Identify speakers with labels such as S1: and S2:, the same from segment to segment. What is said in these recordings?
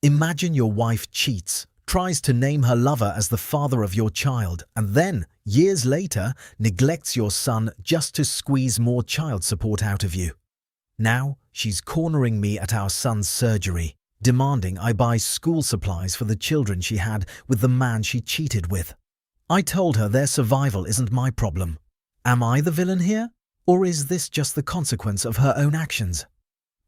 S1: Imagine your wife cheats, tries to name her lover as the father of your child, and then, years later, neglects your son just to squeeze more child support out of you. Now, she's cornering me at our son's surgery, demanding I buy school supplies for the children she had with the man she cheated with. I told her their survival isn't my problem. Am I the villain here? Or is this just the consequence of her own actions?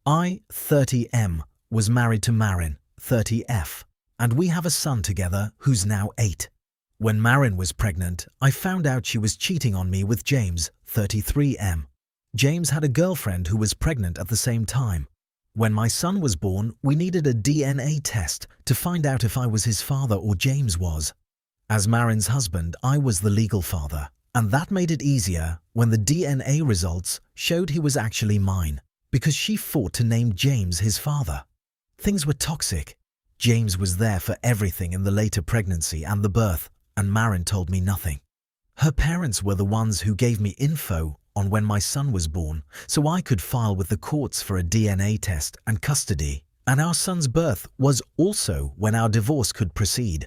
S1: I, 30M, was married to Marin, 30F, and we have a son together who's now 8. When Marin was pregnant, I found out she was cheating on me with James, 33M. James had a girlfriend who was pregnant at the same time. When my son was born, we needed a DNA test to find out if I was his father or James was. As Marin's husband, I was the legal father, and that made it easier when the DNA results showed he was actually mine, because she fought to name James his father. Things were toxic. James was there for everything in the later pregnancy and the birth, and Marin told me nothing. Her parents were the ones who gave me info on when my son was born, so I could file with the courts for a DNA test and custody, and our son's birth was also when our divorce could proceed.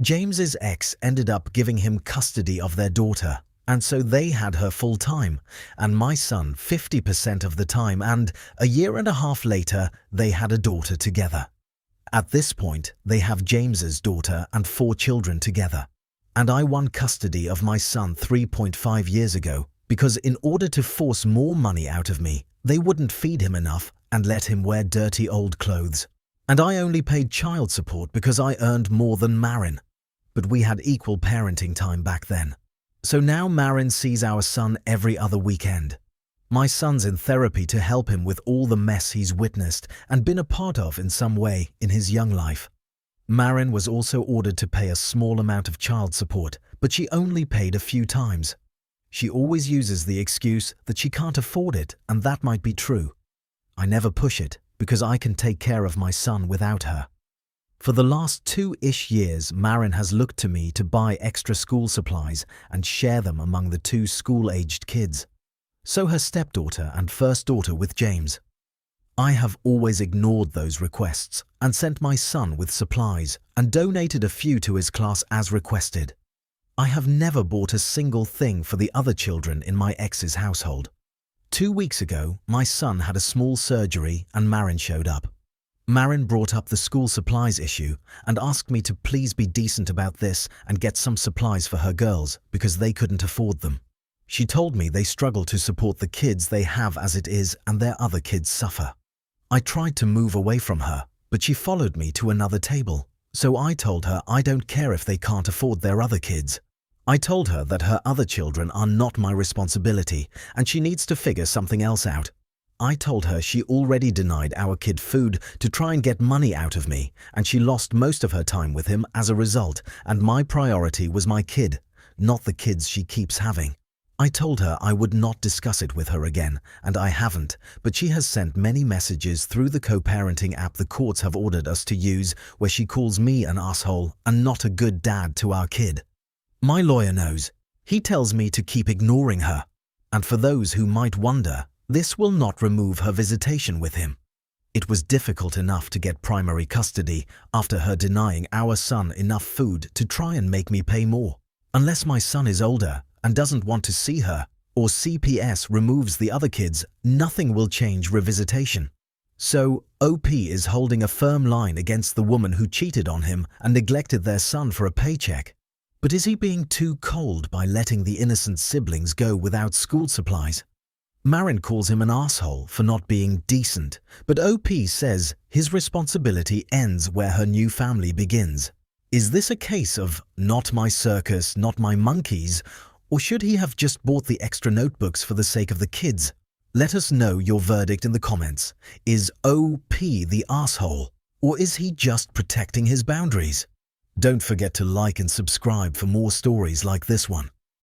S1: James's ex ended up giving him custody of their daughter, and so they had her full time, and my son 50% of the time, and a year and a half later, they had a daughter together. At this point, they have James's daughter and 4 children together. And I won custody of my son 3.5 years ago because in order to force more money out of me, they wouldn't feed him enough and let him wear dirty old clothes. And I only paid child support because I earned more than Marin. But we had equal parenting time back then. So now Marin sees our son every other weekend. My son's in therapy to help him with all the mess he's witnessed and been a part of in some way in his young life. Marin was also ordered to pay a small amount of child support, but she only paid a few times. She always uses the excuse that she can't afford it, and that might be true. I never push it because I can take care of my son without her. For the last 2-ish years, Marin has looked to me to buy extra school supplies and share them among the 2 school-aged kids. So her stepdaughter and first daughter with James. I have always ignored those requests and sent my son with supplies and donated a few to his class as requested. I have never bought a single thing for the other children in my ex's household. 2 weeks ago, my son had a small surgery and Marin showed up. Marin brought up the school supplies issue and asked me to please be decent about this and get some supplies for her girls because they couldn't afford them. She told me they struggle to support the kids they have as it is and their other kids suffer. I tried to move away from her, but she followed me to another table. So I told her I don't care if they can't afford their other kids. I told her that her other children are not my responsibility and she needs to figure something else out. I told her she already denied our kid food to try and get money out of me, and she lost most of her time with him as a result, and my priority was my kid, not the kids she keeps having. I told her I would not discuss it with her again, and I haven't, but she has sent many messages through the co-parenting app the courts have ordered us to use where she calls me an asshole and not a good dad to our kid. My lawyer knows. He tells me to keep ignoring her. And for those who might wonder, this will not remove her visitation with him. It was difficult enough to get primary custody after her denying our son enough food to try and make me pay more. Unless my son is older and doesn't want to see her, or CPS removes the other kids, nothing will change revisitation. So, OP is holding a firm line against the woman who cheated on him and neglected their son for a paycheck. But is he being too cold by letting the innocent siblings go without school supplies? Marin calls him an asshole for not being decent, but OP says his responsibility ends where her new family begins. Is this a case of not my circus, not my monkeys, or should he have just bought the extra notebooks for the sake of the kids? Let us know your verdict in the comments. Is OP the asshole, or is he just protecting his boundaries? Don't forget to like and subscribe for more stories like this one.